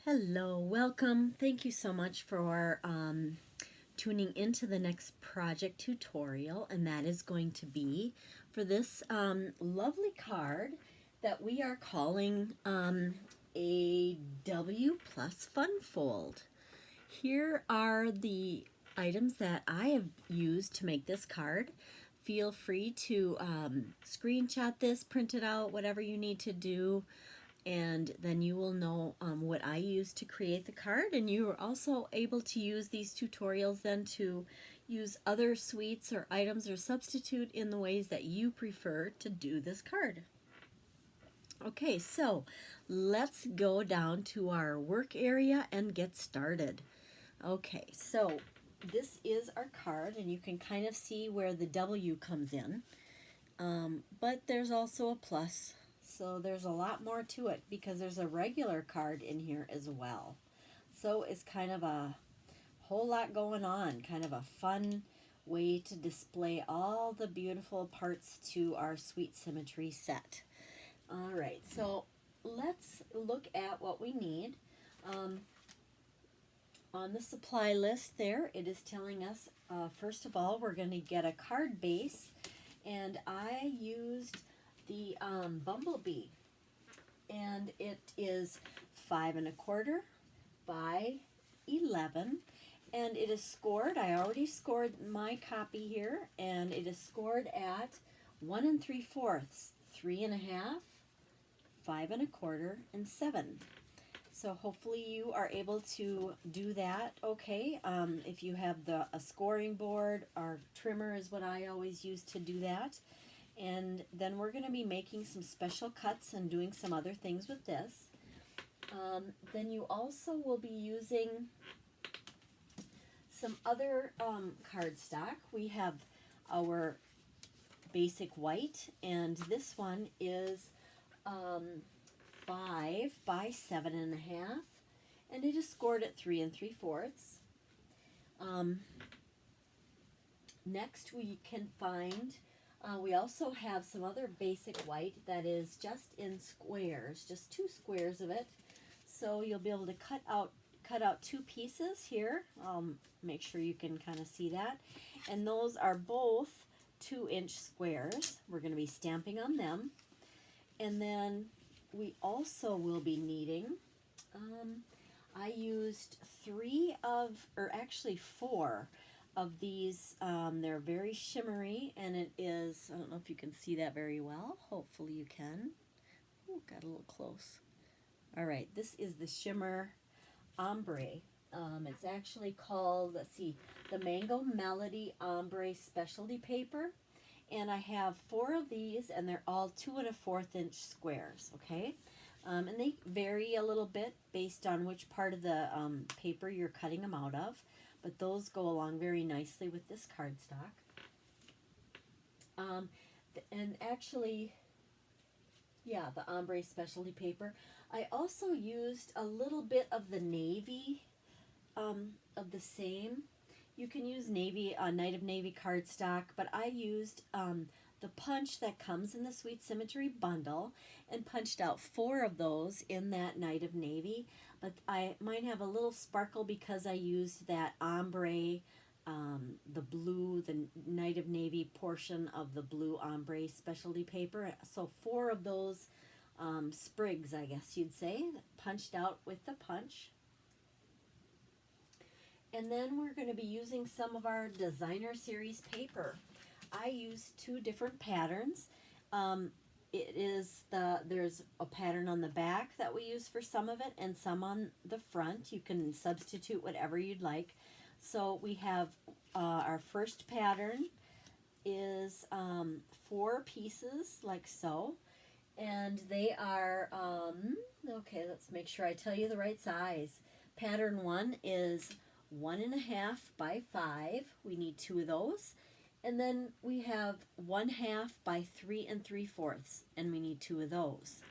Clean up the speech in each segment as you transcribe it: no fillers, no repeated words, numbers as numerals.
Hello, welcome. Thank you so much for tuning into the next project tutorial, and that is going to be for this lovely card that we are calling a W plus fun fold. Here are the items that I have used to make this card. Feel free to screenshot this, print it out, whatever you need to do, and then you will know what I use to create the card, and you are also able to use these tutorials then to use other suites or items or substitute in the ways that you prefer to do this card. Okay, so let's go down to our work area and get started. Okay, so this is our card, and you can kind of see where the W comes in, but there's also a plus. So there's a lot more to it because there's a regular card in here as well. So it's kind of a whole lot going on, kind of a fun way to display all the beautiful parts to our Sweet Symmetry set. All right, so let's look at what we need. On the supply list there, it is telling us, first of all, we're going to get a card base, and I used the Bumblebee, and it is 5 1/4 by 11, and it is scored. I already scored my copy here, and it is scored at 1 3/4, 3 1/2, 5 1/4, and 7. So hopefully you are able to do that okay. If you have a scoring board, or trimmer is what I always use to do that. And then we're going to be making some special cuts and doing some other things with this. Then you also will be using some other cardstock. We have our basic white, and this one is 5 by 7 1/2, and it is scored at 3 3/4. Next we can find, we also have some other basic white that is just in squares, just 2 squares of it. So you'll be able to cut out 2 pieces here. Make sure you can kind of see that. And those are both 2-inch squares. We're going to be stamping on them. And then we also will be needing, I used 4 of these. They're very shimmery, and it is, I don't know if you can see that very well. Hopefully you can. Ooh, got a little close. All right, this is the shimmer ombre. It's actually called, let's see, the Mango Melody Ombre Specialty Paper. And I have 4 of these, and they're all 2 1/4 inch squares, okay? And they vary a little bit based on which part of the paper you're cutting them out of, but those go along very nicely with this cardstock. And actually, yeah, the ombre specialty paper. I also used a little bit of the navy of the same. You can use navy, Night of Navy cardstock, but I used the punch that comes in the Sweet Symmetry bundle and punched out 4 of those in that Night of Navy. But I might have a little sparkle because I used that ombre, the blue, the Night of Navy portion of the blue ombre specialty paper. So 4 of those sprigs, I guess you'd say, punched out with the punch. And then we're going to be using some of our designer series paper. I used 2 different patterns. There's a pattern on the back that we use for some of it, and some on the front. You can substitute whatever you'd like. So we have our first pattern is 4 pieces like so, and they are okay, let's make sure I tell you the right size. Pattern 1 is 1 1/2 by 5. We need 2 of those. And then we have 1/2 by 3 3/4, and we need 2 of those.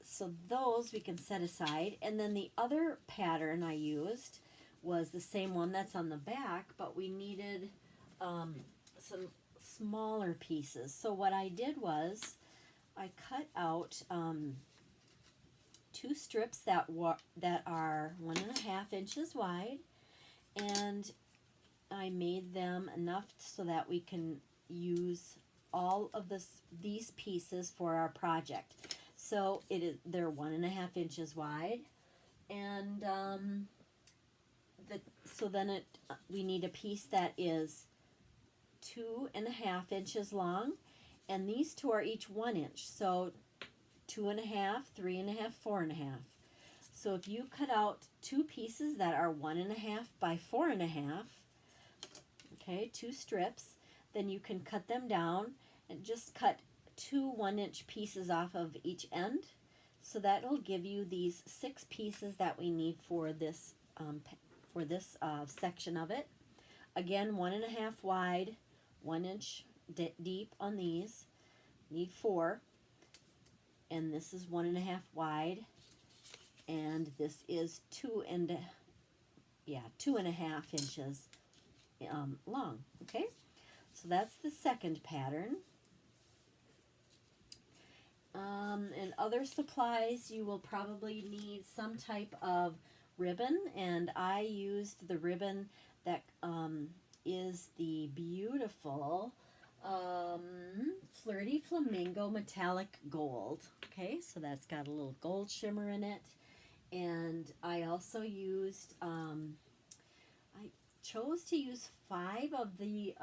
So those we can set aside. And then the other pattern I used was the same one that's on the back, but we needed some smaller pieces. So what I did was I cut out 2 strips that are 1.5 inches wide, and I made them enough so that we can use all of these pieces for our project. So they're 1.5 inches wide, and so then we need a piece that is 2.5 inches long, and these two are each 1 inch. So 2.5, 3.5, 4.5. So if you cut out 2 pieces that are 1.5 by 4.5, okay, 2 strips, then you can cut them down and just cut 2 1-inch pieces off of each end. So that'll give you these 6 pieces that we need for this section of it. Again, 1.5 wide, 1 inch deep on these. Need 4, and this is 1.5 wide, and this is 2.5 inches long. Okay, so that's the second pattern. And other supplies, you will probably need some type of ribbon, and I used the ribbon that is the beautiful Flirty Flamingo Metallic Gold. Okay, so that's got a little gold shimmer in it. And I also used, I chose to use 5 of the,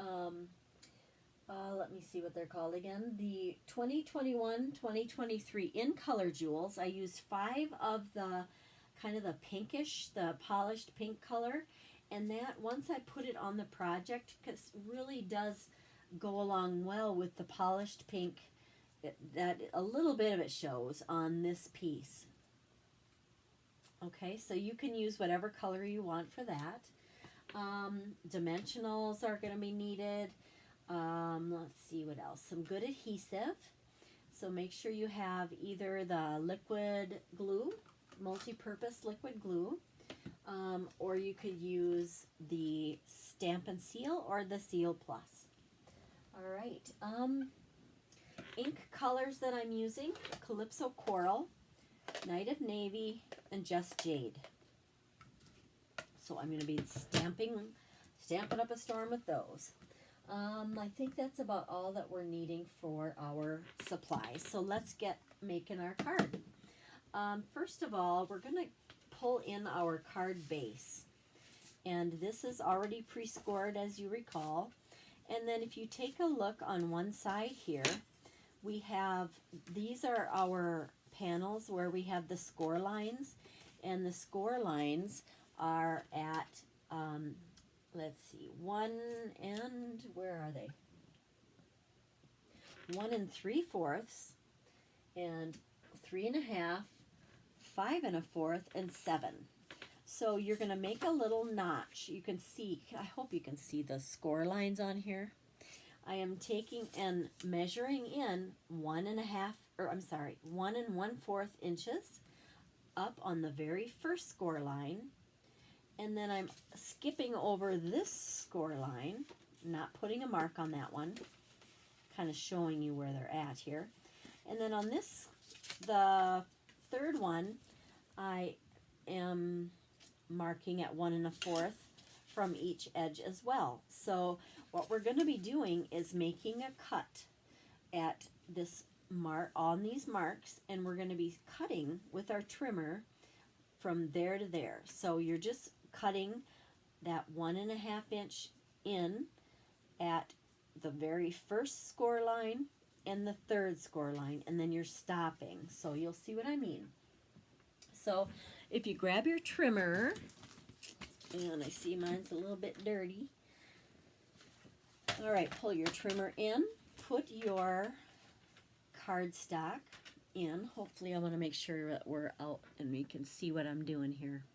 let me see what they're called again, the 2021-2023 in color jewels. I used 5 of the kind of the pinkish, the polished pink color, and that once I put it on the project, because it really does go along well with the polished pink, that a little bit of it shows on this piece. Okay, so you can use whatever color you want for that. Dimensionals are going to be needed. Let's see what else. Some good adhesive. So make sure you have either the liquid glue, multi-purpose liquid glue, or you could use the Stampin' Seal or the Seal Plus. All right. Ink colors that I'm using: Calypso Coral, Night of Navy, and Just Jade. So I'm going to be stamping up a storm with those. I think that's about all that we're needing for our supplies. So let's get making our card. First of all, we're going to pull in our card base. And this is already pre-scored, as you recall. And then if you take a look on one side here, we have, these are our panels where we have the score lines. And the score lines are at, let's see, 1 and, where are they? 1 3/4, and 3.5, 5 1/4, and 7. So you're going to make a little notch. You can see, I hope you can see the score lines on here. I am taking and measuring in 1 1/4 inches up on the very first score line. And then I'm skipping over this score line, not putting a mark on that one, kind of showing you where they're at here. And then on this, the third one, I am marking at 1 1/4 from each edge as well. So what we're going to be doing is making a cut at this mark, on these marks, and we're going to be cutting with our trimmer from there to there. So you're just cutting that 1.5 inch in at the very first score line and the third score line, and then you're stopping. So you'll see what I mean. So if you grab your trimmer, and I see mine's a little bit dirty. All right, pull your trimmer in, put your cardstock in. Hopefully I want to make sure that we're out and we can see what I'm doing here.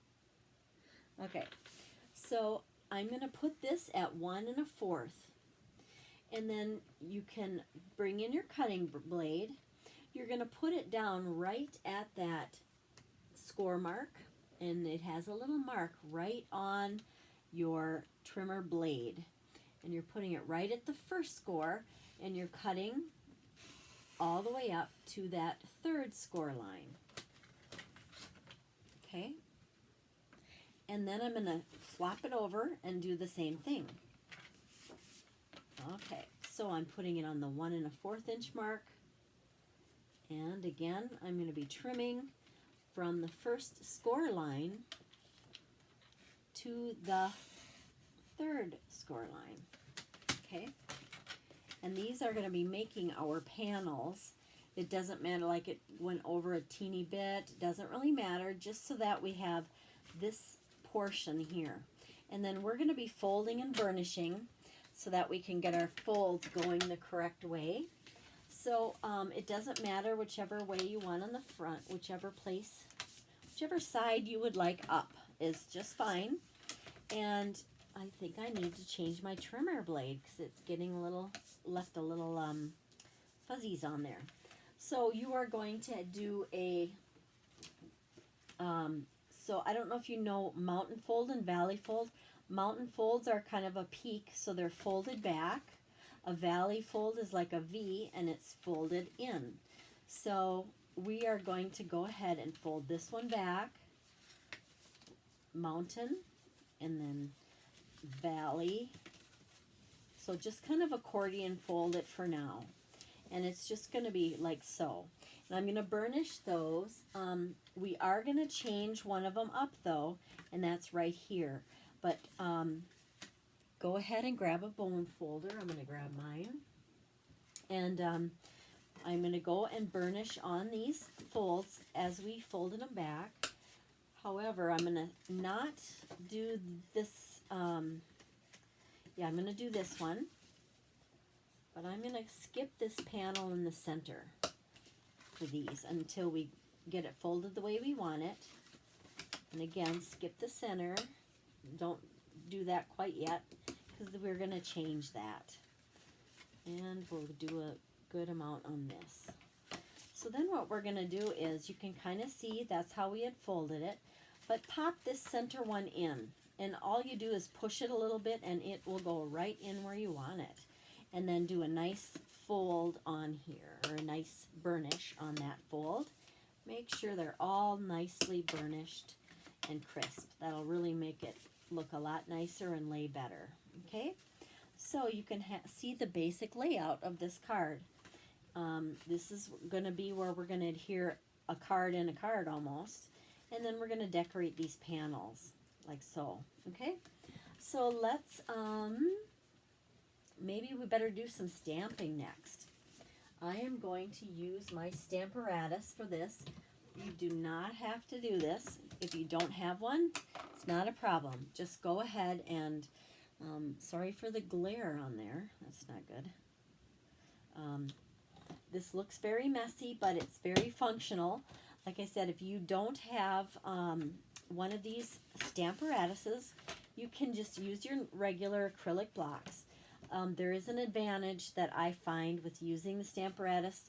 Okay, so I'm going to put this at 1 1/4, and then you can bring in your cutting blade. You're going to put it down right at that score mark, and it has a little mark right on your trimmer blade, and you're putting it right at the first score, and you're cutting all the way up to that third score line. And then I'm going to flop it over and do the same thing. Okay, so I'm putting it on the 1 1/4 inch mark. And again, I'm going to be trimming from the first score line to the 3rd score line. Okay, and these are going to be making our panels. It doesn't matter, like it went over a teeny bit, it doesn't really matter, just so that we have this portion here. And then we're going to be folding and burnishing so that we can get our folds going the correct way. So it doesn't matter whichever way you want on the front, whichever side you would like up is just fine. And I think I need to change my trimmer blade because it's getting left a little fuzzies on there. So you are going to do a, so I don't know if you know mountain fold and valley fold. Mountain folds are kind of a peak, so they're folded back. A valley fold is like a V and it's folded in. So we are going to go ahead and fold this one back, mountain, and then valley. So just kind of accordion fold it for now. And it's just going to be like so. And I'm going to burnish those. We are going to change one of them up though, and that's right here. But go ahead and grab a bone folder. I'm going to grab mine. And I'm going to go and burnish on these folds as we folded them back. However, I'm going to not do this. I'm going to do this one. But I'm going to skip this panel in the center for these until we get it folded the way we want it. And again, skip the center. Don't do that quite yet because we're going to change that. And we'll do a good amount on this. So then what we're going to do is, you can kind of see that's how we had folded it. But pop this center one in. And all you do is push it a little bit and it will go right in where you want it. And then do a nice fold on here, or a nice burnish on that fold. Make sure they're all nicely burnished and crisp. That'll really make it look a lot nicer and lay better. Okay, so you can see the basic layout of this card. This is going to be where we're going to adhere a card in a card almost, and then we're going to decorate these panels like so. Okay, so let's maybe we better do some stamping next. I am going to use my Stamparatus for this. You do not have to do this. If you don't have one, it's not a problem. Just go ahead and, sorry for the glare on there. That's not good. This looks very messy, but it's very functional. Like I said, if you don't have one of these Stamparatuses, you can just use your regular acrylic blocks. There is an advantage that I find with using the Stamparatus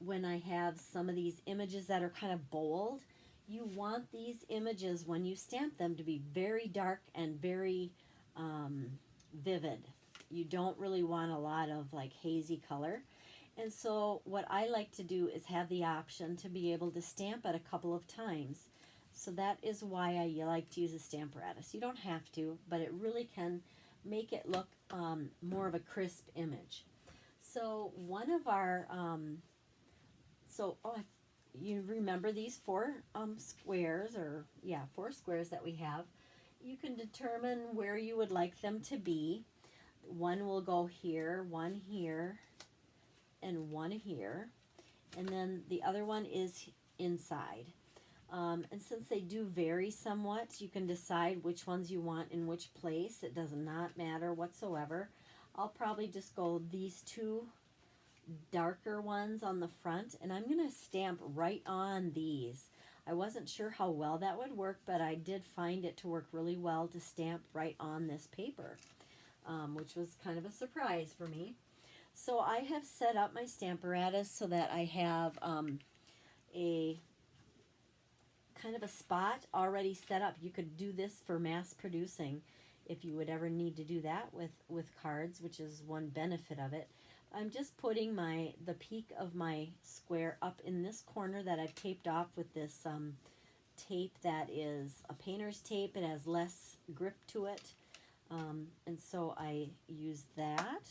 when I have some of these images that are kind of bold. You want these images, when you stamp them, to be very dark and very vivid. You don't really want a lot of like hazy color. And so what I like to do is have the option to be able to stamp it a couple of times. So that is why I like to use a Stamparatus. You don't have to, but it really can make it look more of a crisp image. So one of our, you remember these four squares, or yeah, 4 squares that we have. You can determine where you would like them to be. One will go here, one here, and one here. And then the other one is inside. And since they do vary somewhat, you can decide which ones you want in which place. It does not matter whatsoever. I'll probably just go these 2 darker ones on the front, and I'm going to stamp right on these. I wasn't sure how well that would work, but I did find it to work really well to stamp right on this paper, which was kind of a surprise for me. So I have set up my Stamparatus so that I have a kind of a spot already set up. You could do this for mass producing if you would ever need to do that with cards, which is one benefit of it. I'm just putting the peak of my square up in this corner that I've taped off with this tape that is a painter's tape. It has less grip to it. And so I use that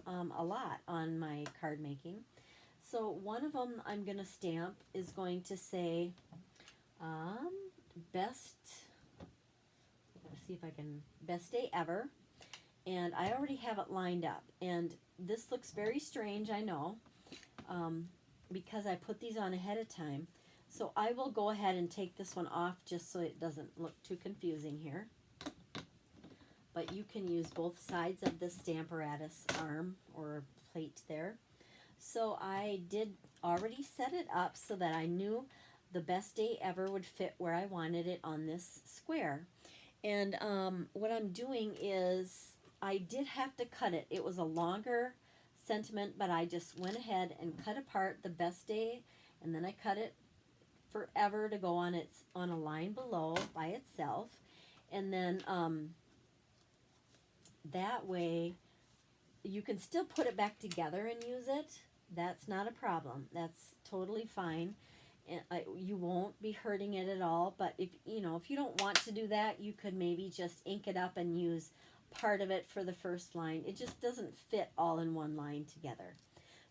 a lot on my card making. So one of them I'm going to stamp is going to say best, let's see if I can, best day ever. And I already have it lined up. And this looks very strange, I know, because I put these on ahead of time. So I will go ahead and take this one off just so it doesn't look too confusing here. But you can use both sides of the Stamparatus arm or plate there. So I did already set it up so that I knew the best day ever would fit where I wanted it on this square. And what I'm doing is I did have to cut it. It was a longer sentiment, but I just went ahead and cut apart the best day, and then I cut it forever to go on a line below by itself. And then that way you can still put it back together and use it. That's not a problem. That's totally fine. And you won't be hurting it at all. But if you don't want to do that, you could maybe just ink it up and use part of it for the first line. It just doesn't fit all in one line together.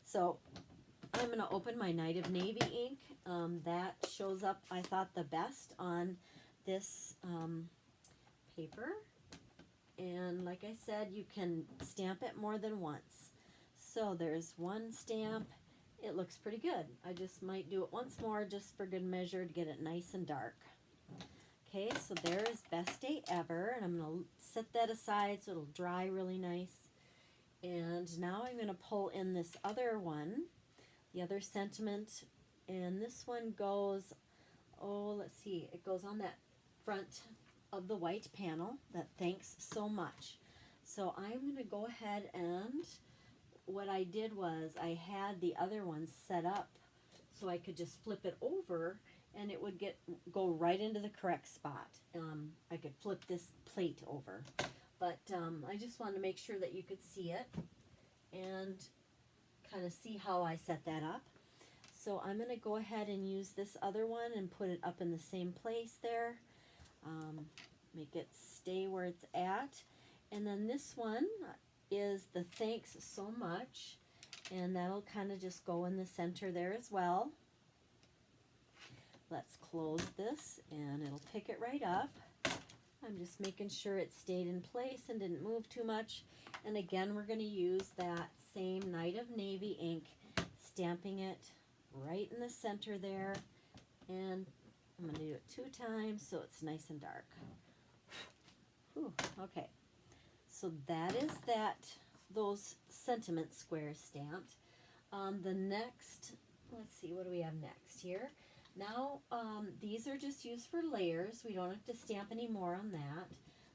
So I'm going to open my Night of Navy ink. That shows up, I thought, the best on this paper. And like I said, you can stamp it more than once. So there's one stamp. It looks pretty good. I just might do it once more just for good measure to get it nice and dark. Okay, so there is Best Day Ever, and I'm going to set that aside so it'll dry really nice. And now I'm going to pull in this other one, the other sentiment, and this one goes, let's see, it goes on that front of the white panel, that thanks so much. So I'm going to go ahead, and what I did was I had the other one set up so I could just flip it over and it would go right into the correct spot. I could flip this plate over, but I just wanted to make sure that you could see it and kind of see how I set that up. So I'm going to go ahead and use this other one and put it up in the same place there. Make it stay where it's at. And then this one is the thanks so much, and that'll kind of just go in the center there as well. Let's close this and it'll pick it right up. I'm just making sure it stayed in place and didn't move too much. And again, we're going to use that same Night of Navy ink, stamping it right in the center there. And I'm going to do it 2 times so it's nice and dark. Whew, okay, so that is those sentiment squares stamped. The next, let's see, what do we have next here? Now, these are just used for layers. We don't have to stamp any more on that.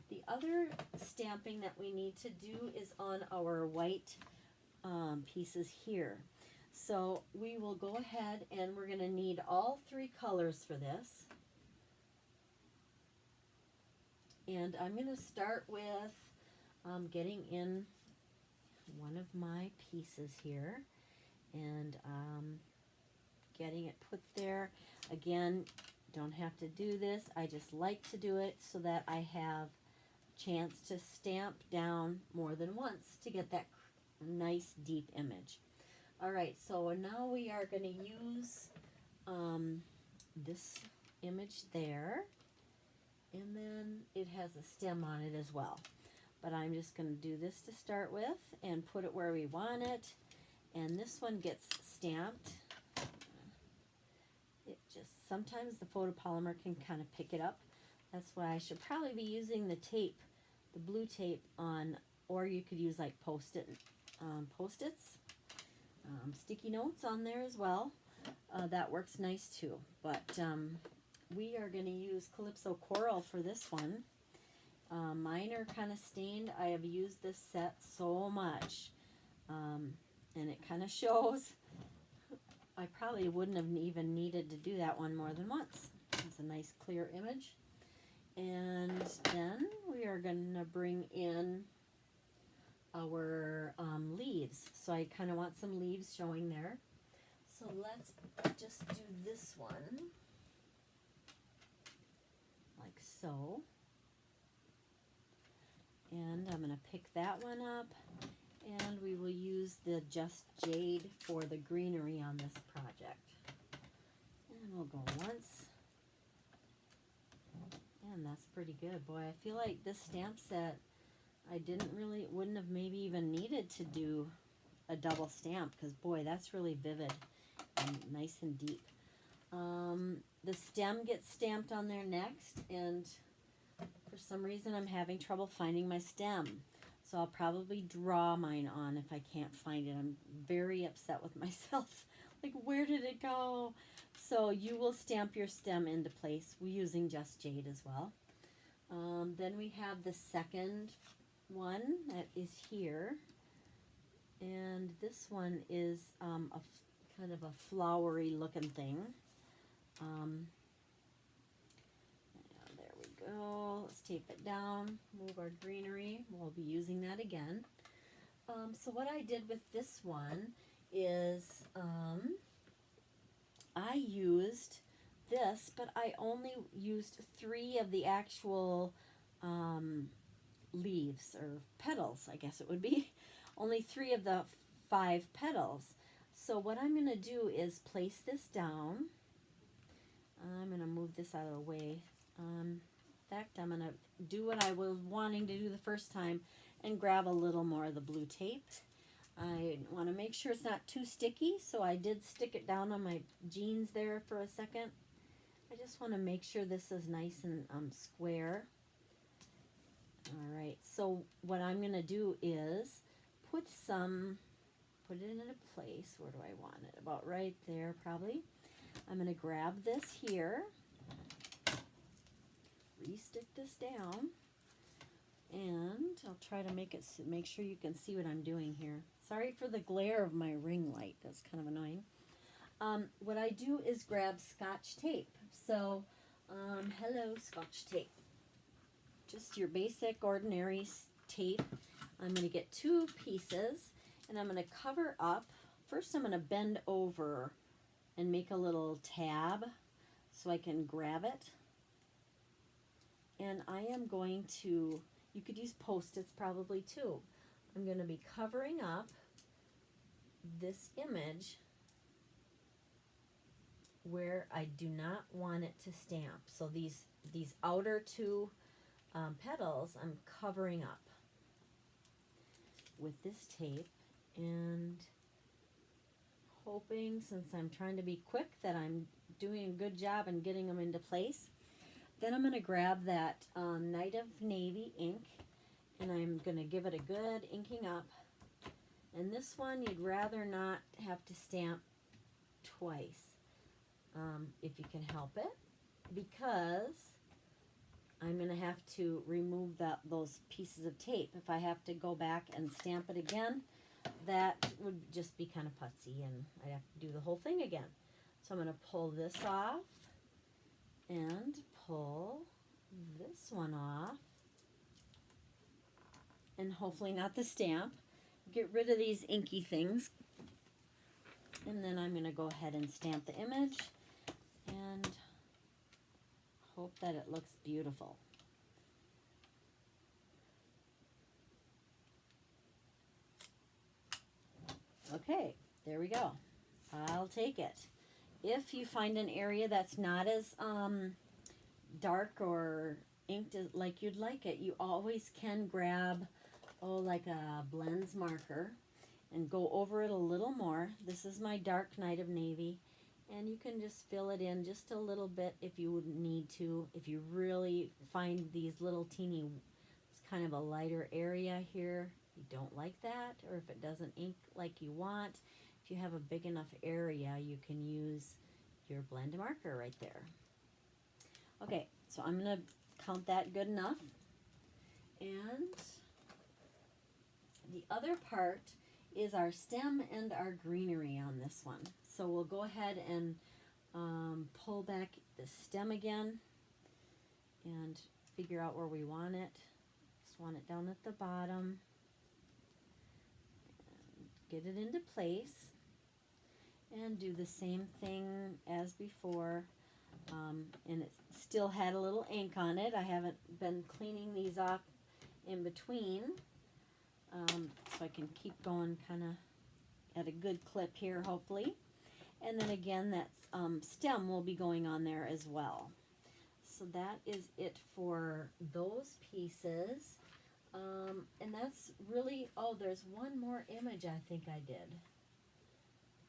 The other stamping that we need to do is on our white pieces here. So we will go ahead and we're going to need all 3 colors for this. And I'm going to start with getting in one of my pieces here and getting it put there. Again, don't have to do this. I just like to do it so that I have a chance to stamp down more than once to get that nice deep image. Alright, so now we are going to use this image there, and then it has a stem on it as well. But I'm just going to do this to start with and put it where we want it, and this one gets stamped. It just, sometimes the photopolymer can kind of pick it up. That's why I should probably be using the tape, the blue tape on, or you could use like Post-its, sticky notes on there as well. That works nice too. But we are going to use Calypso Coral for this one. Mine are kind of stained. I have used this set so much, and it kind of shows. I probably wouldn't have even needed to do that one more than once. It's a nice clear image. And then we are going to bring in our leaves. So I kind of want some leaves showing there. So let's just do this one. so. And I'm going to pick that one up, and we will use the Just Jade for the greenery on this project. And we'll go once. And that's pretty good. Boy, I feel like this stamp set, I wouldn't have maybe even needed to do a double stamp, because boy, that's really vivid and nice and deep. The stem gets stamped on there next, and for some reason I'm having trouble finding my stem. So I'll probably draw mine on if I can't find it. I'm very upset with myself. Like, where did it go? So you will stamp your stem into place using Just Jade as well. Then we have the second one that is here. And this one is kind of a flowery looking thing. There we go. Let's tape it down, move our greenery. We'll be using that again. So what I did with this one is I used this, but I only used 3 of the actual leaves or petals, I guess it would be. Only 3 of the 5 petals. So what I'm going to do is place this down. I'm going to move this out of the way. In fact, I'm going to do what I was wanting to do the first time and grab a little more of the blue tape. I want to make sure it's not too sticky, so I did stick it down on my jeans there for a second. I just want to make sure this is nice and square. All right, so what I'm going to do is put it into place. Where do I want it? About right there, probably. I'm going to grab this here, re-stick this down, and I'll try to make sure you can see what I'm doing here. Sorry for the glare of my ring light. That's kind of annoying. What I do is grab Scotch tape. So, hello, Scotch tape. Just your basic, ordinary tape. I'm going to get 2 pieces, and I'm going to cover up. First, I'm going to bend over and make a little tab so I can grab it. And I am going to, you could use Post-its probably too. I'm going to be covering up this image where I do not want it to stamp. So these outer 2 petals I'm covering up with this tape, and hoping, since I'm trying to be quick, that I'm doing a good job and getting them into place. Then I'm going to grab that Night of Navy ink, and I'm going to give it a good inking up. And this one you'd rather not have to stamp twice, if you can help it, because I'm going to have to remove those pieces of tape. If I have to go back and stamp it again, that would just be kind of putsy, and I'd have to do the whole thing again. So I'm going to pull this off and pull this one off, and hopefully not the stamp. Get rid of these inky things, and then I'm going to go ahead and stamp the image and hope that it looks beautiful. Okay, there we go. I'll take it. If you find an area that's not as dark or inked like you'd like it, you always can grab, like a blends marker and go over it a little more. This is my dark Night of Navy, and you can just fill it in just a little bit if you would need to. If you really find these little teeny, it's kind of a lighter area here, you don't like that, or if it doesn't ink like you want, if you have a big enough area, you can use your blend marker right there. Okay, so I'm going to count that good enough. And the other part is our stem and our greenery on this one. So we'll go ahead and pull back the stem again and figure out where we want it. Just want it down at the bottom. Get it into place and do the same thing as before. And it still had a little ink on it. I haven't been cleaning these off in between, so I can keep going kind of at a good clip here, hopefully. And then again, that stem will be going on there as well. So that is it for those pieces. And that's really, oh, there's one more image I think I did.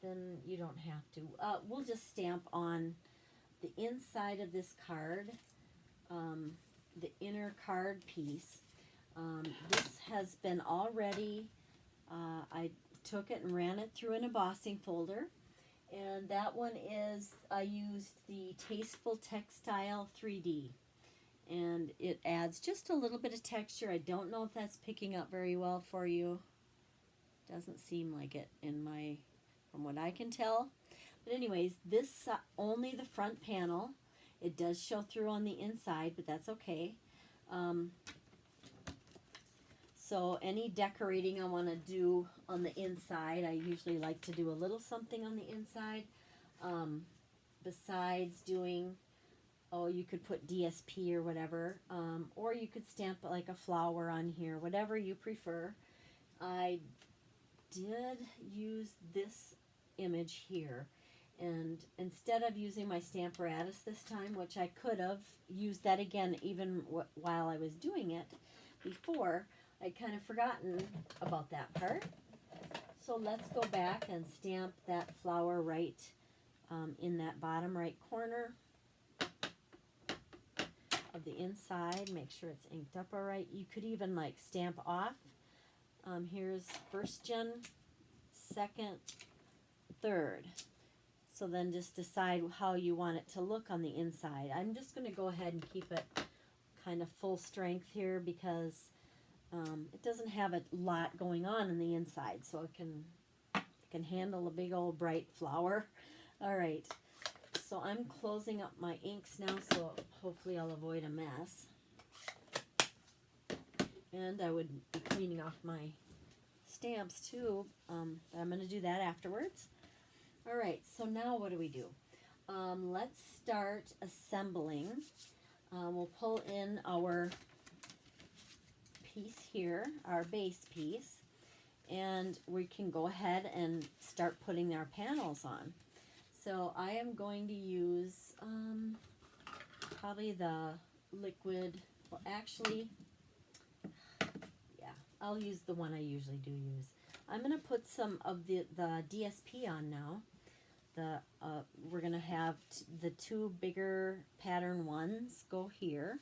Then you don't have to. We'll just stamp on the inside of this card, the inner card piece. This has been already, I took it and ran it through an embossing folder. And that one is, I used the Tasteful Textile 3D. And it adds just a little bit of texture. I don't know if that's picking up very well for you. Doesn't seem like it from what I can tell. But anyways, this only the front panel. It does show through on the inside, but that's okay. So any decorating I want to do on the inside, I usually like to do a little something on the inside. Besides doing, oh, you could put DSP or whatever, or you could stamp like a flower on here, whatever you prefer. I did use this image here, and instead of using my Stamparatus this time, which I could have used that again even while I was doing it before, I'd kind of forgotten about that part. So let's go back and stamp that flower right in that bottom right corner of the inside. Make sure it's inked up all right. You could even like stamp off. Here's first gen, second, third. So then just decide how you want it to look on the inside. I'm just going to go ahead and keep it kind of full strength here because it doesn't have a lot going on the inside, so it can handle a big old bright flower. All right, so I'm closing up my inks now, so hopefully I'll avoid a mess. And I would be cleaning off my stamps too. I'm going to do that afterwards. All right, so now what do we do? Let's start assembling. We'll pull in our piece here, our base piece, and we can go ahead and start putting our panels on. So I am going to use probably the liquid, well actually, yeah, I'll use the one I usually do use. I'm going to put some of the DSP on now. We're going to have the two bigger pattern ones go here,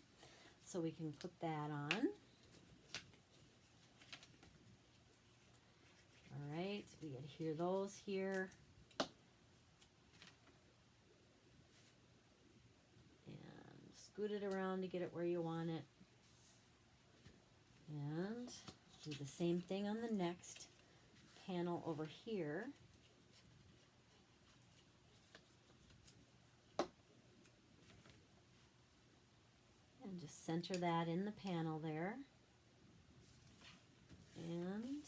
so we can put that on. All right, we adhere those here. And scoot it around to get it where you want it. And do the same thing on the next panel over here. And just center that in the panel there. And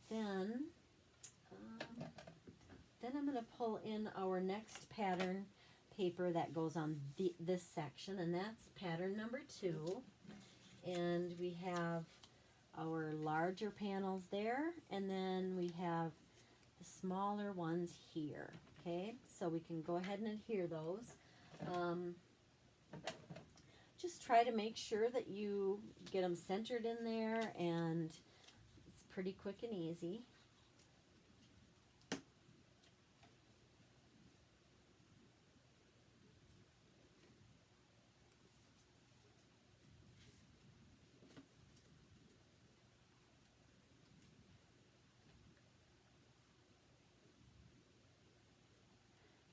then I'm going to pull in our next pattern paper that goes on this section, and that's pattern number 2. And we have our larger panels there, and then we have the smaller ones here. Okay, so we can go ahead and adhere those. Just try to make sure that you get them centered in there, and it's pretty quick and easy.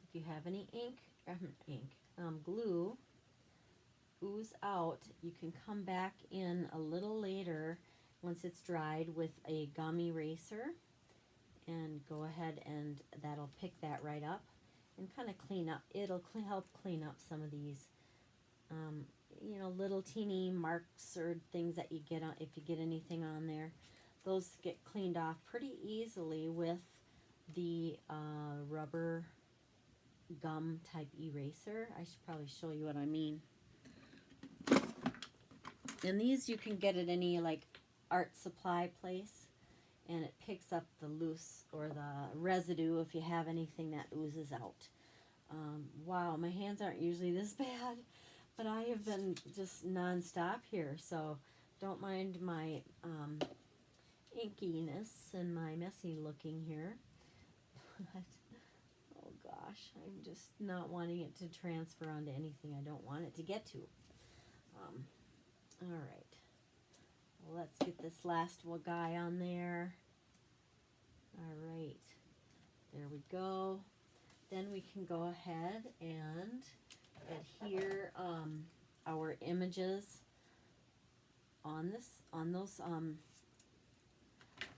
If you have any glue ooze out, you can come back in a little later once it's dried with a gum eraser and go ahead, and that'll pick that right up and kind of clean up. It'll help clean up some of these you know, little teeny marks or things that you get on, if you get anything on there. Those get cleaned off pretty easily with the rubber gum type eraser. I should probably show you what I mean. And these you can get at any like art supply place, and it picks up the loose or the residue if you have anything that oozes out. Wow, my hands aren't usually this bad, but I have been just non-stop here, so don't mind my inkiness and my messy looking here. But, oh gosh, I'm just not wanting it to transfer onto anything I don't want it to get to. All right, well, let's get this last guy on there. All right, there we go. Then we can go ahead and adhere our images on those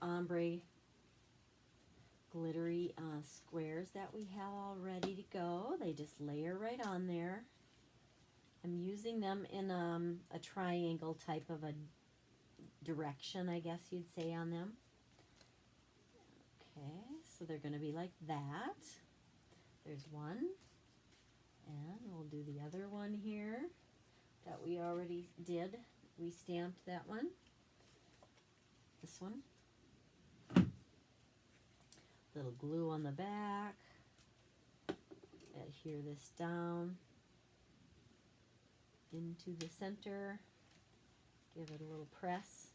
ombre glittery squares that we have all ready to go. They just layer right on there. I'm using them in a triangle type of a direction, I guess you'd say, on them. Okay, so they're going to be like that. There's one, and we'll do the other one here that we already did. We stamped that one. This one. Little glue on the back. Adhere this down into the center. Give it a little press.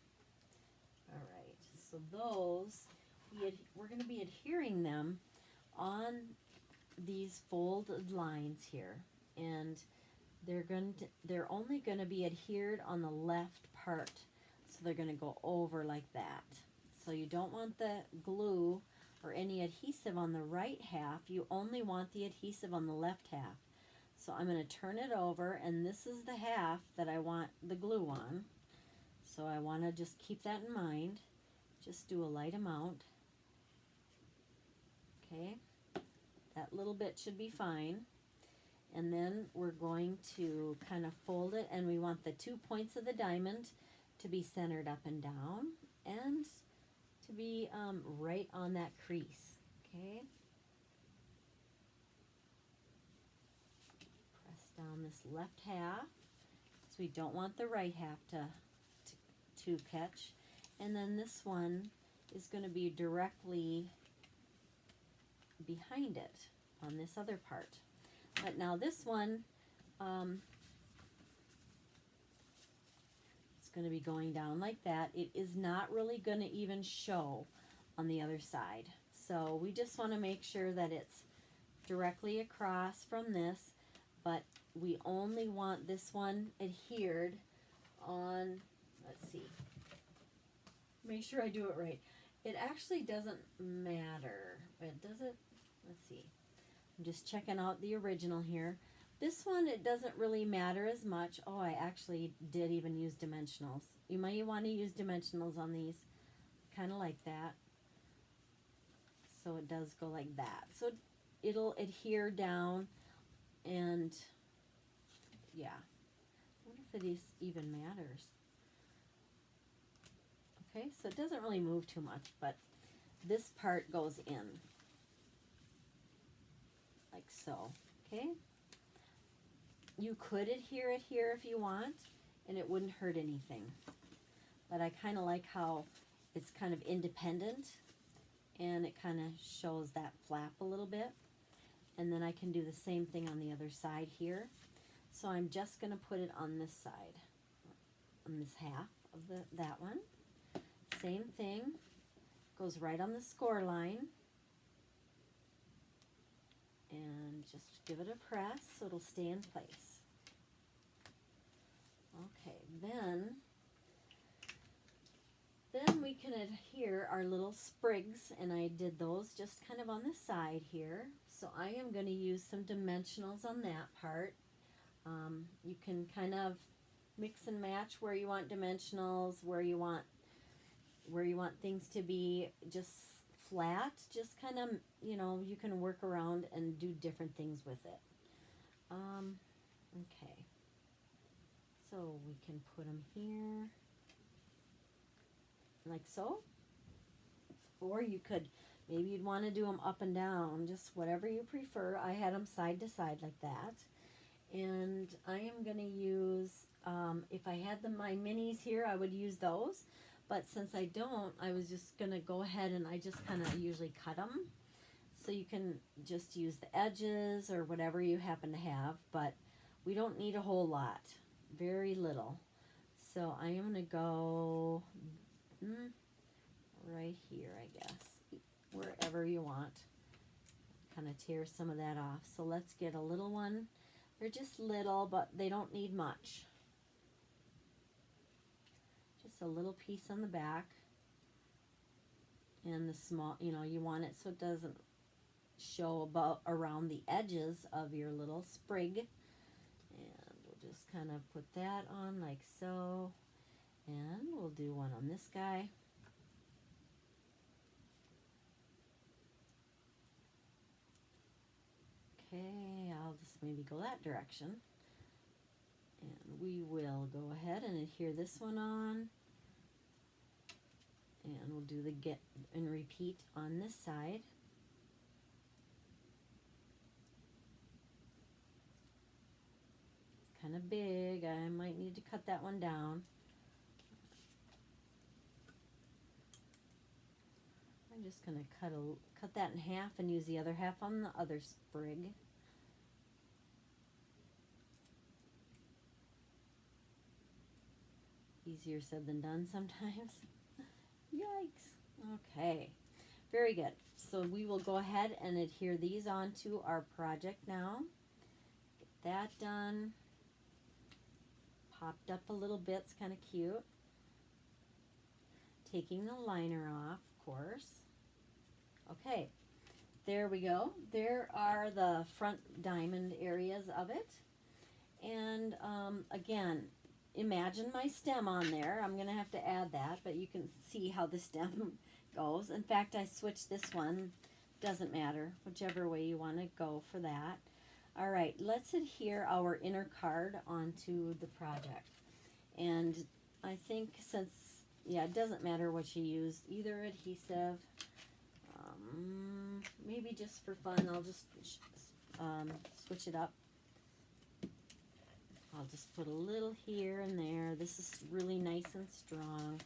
All right, so those, we're going to be adhering them on these folded lines here, and they're only going to be adhered on the left part, so they're going to go over like that. So you don't want the glue or any adhesive on the right half. You only want the adhesive on the left half. So I'm going to turn it over, and this is the half that I want the glue on. So I want to just keep that in mind. Just do a light amount. Okay, that little bit should be fine. And then we're going to kind of fold it, and we want the 2 points of the diamond to be centered up and down, and to be right on that crease. Okay. Press down this left half, so we don't want the right half to catch. And then this one is going to be directly behind it on this other part. But now this one, it's going to be going down like that. It is not really going to even show on the other side. So we just want to make sure that it's directly across from this, but we only want this one adhered on, let's see, make sure I do it right. It actually doesn't matter, but does it? Let's see. I'm just checking out the original here. This one, it doesn't really matter as much. Oh, I actually did even use dimensionals. You might want to use dimensionals on these, kind of like that. So it does go like that. So it'll adhere down, and yeah. I wonder if it even matters. Okay, so it doesn't really move too much, but this part goes in. Like so, okay? You could adhere it here if you want, and it wouldn't hurt anything. But I kind of like how it's kind of independent, and it kind of shows that flap a little bit. And then I can do the same thing on the other side here. So I'm just going to put it on this side, on this half of that one. Same thing, goes right on the score line. And just give it a press so it'll stay in place. Okay, then we can adhere our little sprigs, and I did those just kind of on the side here. So I am going to use some dimensionals on that part. You can kind of mix and match where you want dimensionals, where you want things to be just flat, just kind of, you know, you can work around and do different things with it. Okay, so we can put them here like so, or you could Maybe you'd want to do them up and down, just whatever you prefer. I had them side to side like that. And I am going to use, if I had my minis here, I would use those. But since I don't, I was just going to go ahead and I just kind of usually cut them. So you can just use the edges or whatever you happen to have. But we don't need a whole lot. Very little. So I am going to go right here, I guess. Wherever you want. Kind of tear some of that off. So let's get a little one. They're just little, but they don't need much. Just a little piece on the back. And the small, you want it so it doesn't show around the edges of your little sprig. And we'll just kind of put that on like so. And we'll do one on this guy. Okay, I'll just maybe go that direction. And we will go ahead and adhere this one on. And we'll do the get and repeat on this side. It's kind of big. I might need to cut that one down. I'm just going to cut that in half and use the other half on the other sprig. Easier said than done sometimes. Yikes. Okay. Very good. So we will go ahead and adhere these onto our project now. Get that done. Popped up a little bit. It's kind of cute. Taking the liner off, of course. Okay. There we go. There are the front diamond areas of it. And again, imagine my stem on there. I'm going to have to add that, but you can see how the stem goes. In fact, I switched this one. Doesn't matter, whichever way you want to go for that. All right, let's adhere our inner card onto the project. And I think since, it doesn't matter what you use, either adhesive, maybe just for fun, I'll just switch it up. I'll just put a little here and there. This is really nice and strong.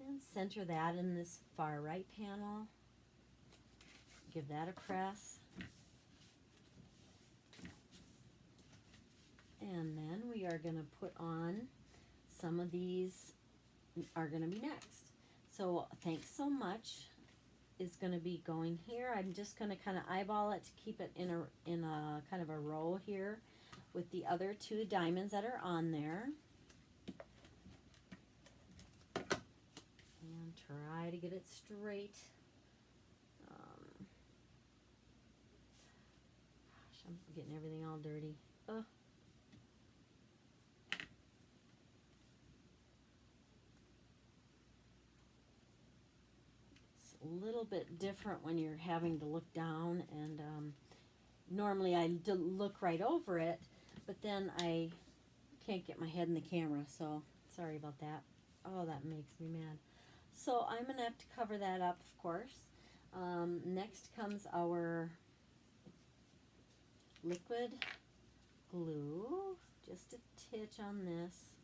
And center that in this far right panel. Give that a press. And then we are going to put on some of these are going to be next. So thanks so much is going to be going here. I'm just going to kind of eyeball it to keep it in a kind of a row here with the other two diamonds that are on there. And try to get it straight. Gosh, I'm getting everything all dirty. Ugh. A little bit different when you're having to look down, and normally I look right over it, but then I can't get my head in the camera, so sorry about that. Oh, that makes me mad. So I'm gonna have to cover that up, of course. Next comes our liquid glue. Just a titch on this.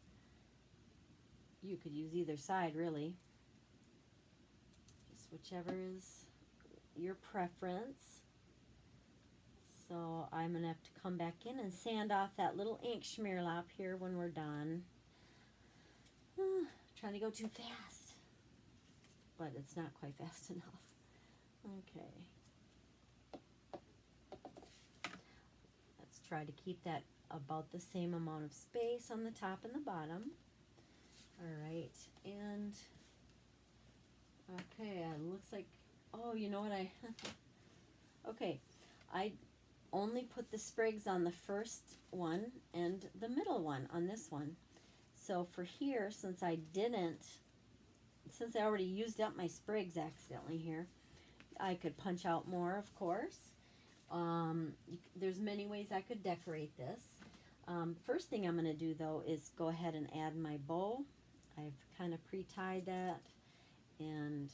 You could use either side, really. Whichever is your preference. So I'm going to have to come back in and sand off that little ink schmearlap here when we're done. Trying to go too fast, but it's not quite fast enough. Okay. Let's try to keep that about the same amount of space on the top and the bottom. All right, and okay, it looks like, oh, you know what okay, I only put the sprigs on the first one and the middle one on this one. So for here, since I already used up my sprigs accidentally here, I could punch out more, of course. There's many ways I could decorate this. First thing I'm going to do, though, is go ahead and add my bow. I've kind of pre-tied that, and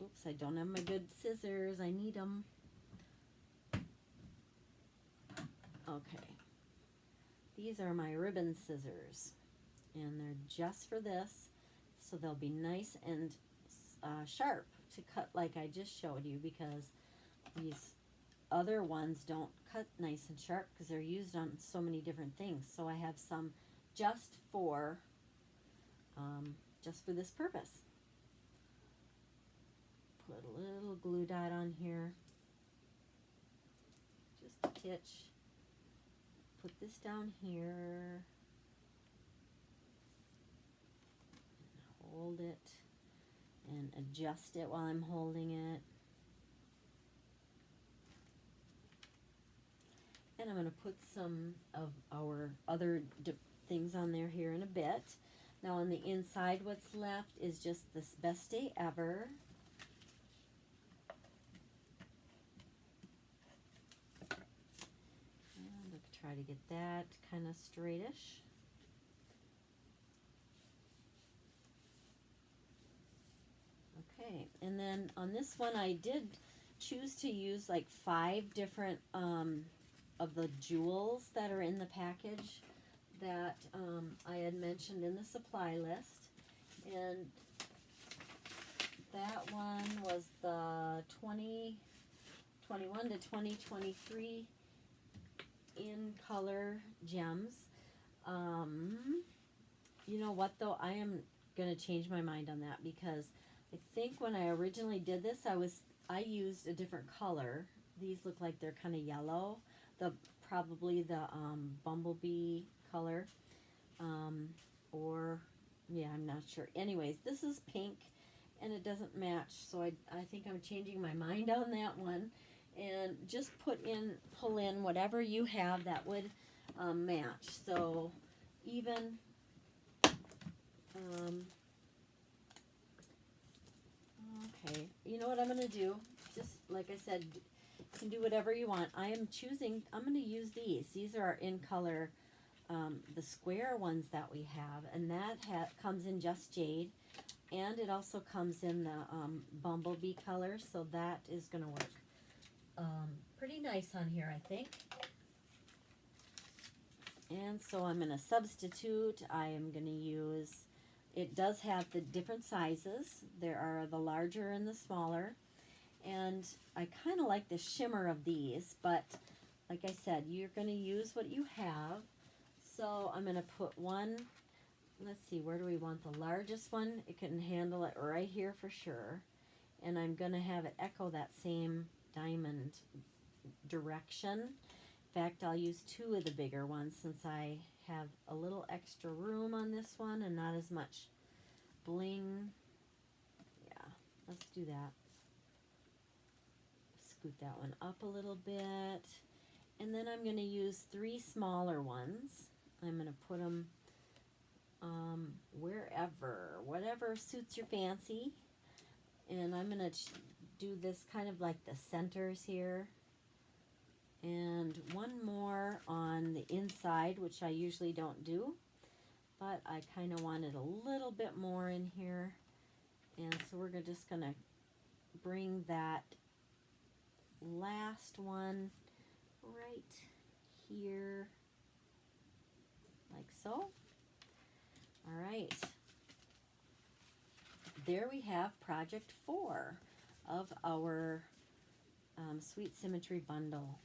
oops, I don't have my good scissors. I need them. Okay, these are my ribbon scissors, and they're just for this, so they'll be nice and sharp to cut like I just showed you, because these other ones don't cut nice and sharp because they're used on so many different things. So I have some just for this purpose. Put a little glue dot on here, just a titch. Put this down here, and hold it, and adjust it while I'm holding it. And I'm going to put some of our other things on there here in a bit. Now on the inside, what's left is just this Best Day Ever. And I'll try to get that kind of straightish. Okay, and then on this one I did choose to use like 5 different of the jewels that are in the package that I had mentioned in the supply list. And that one was the 2021 to 2023 in color gems. You know what though, I am going to change my mind on that, because I think when I originally did this, I used a different color. These look like they're kind of yellow. Probably the bumblebee color, or yeah, I'm not sure. Anyways, this is pink and it doesn't match, so I think I'm changing my mind on that one, and just pull in whatever you have that would match. So even okay, you know what I'm going to do? Just like I said, you can do whatever you want. I'm going to use these. These are in color, the square ones that we have, and that comes in Just Jade, and it also comes in the bumblebee color, so that is going to work pretty nice on here, I think. And so I'm going to substitute. I am going to use, it does have the different sizes. There are the larger and the smaller. And I kind of like the shimmer of these, but like I said, you're going to use what you have. So I'm going to put one, let's see, where do we want the largest one? It can handle it right here for sure. And I'm going to have it echo that same diamond direction. In fact, I'll use 2 of the bigger ones since I have a little extra room on this one and not as much bling. Yeah, let's do that. Scoot that one up a little bit. And then I'm going to use 3 smaller ones. I'm going to put them whatever suits your fancy. And I'm going to do this kind of like the centers here. And one more on the inside, which I usually don't do, but I kind of wanted a little bit more in here. And so we're just going to bring that last one right here, like so. All right. There we have project 4 of our Sweet Symmetry bundle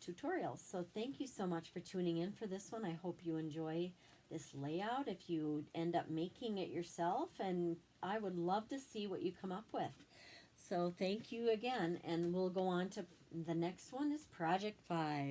tutorials. So thank you so much for tuning in for this one. I hope you enjoy this layout if you end up making it yourself, and I would love to see what you come up with. So thank you again, and we'll go on to the next one is project 5.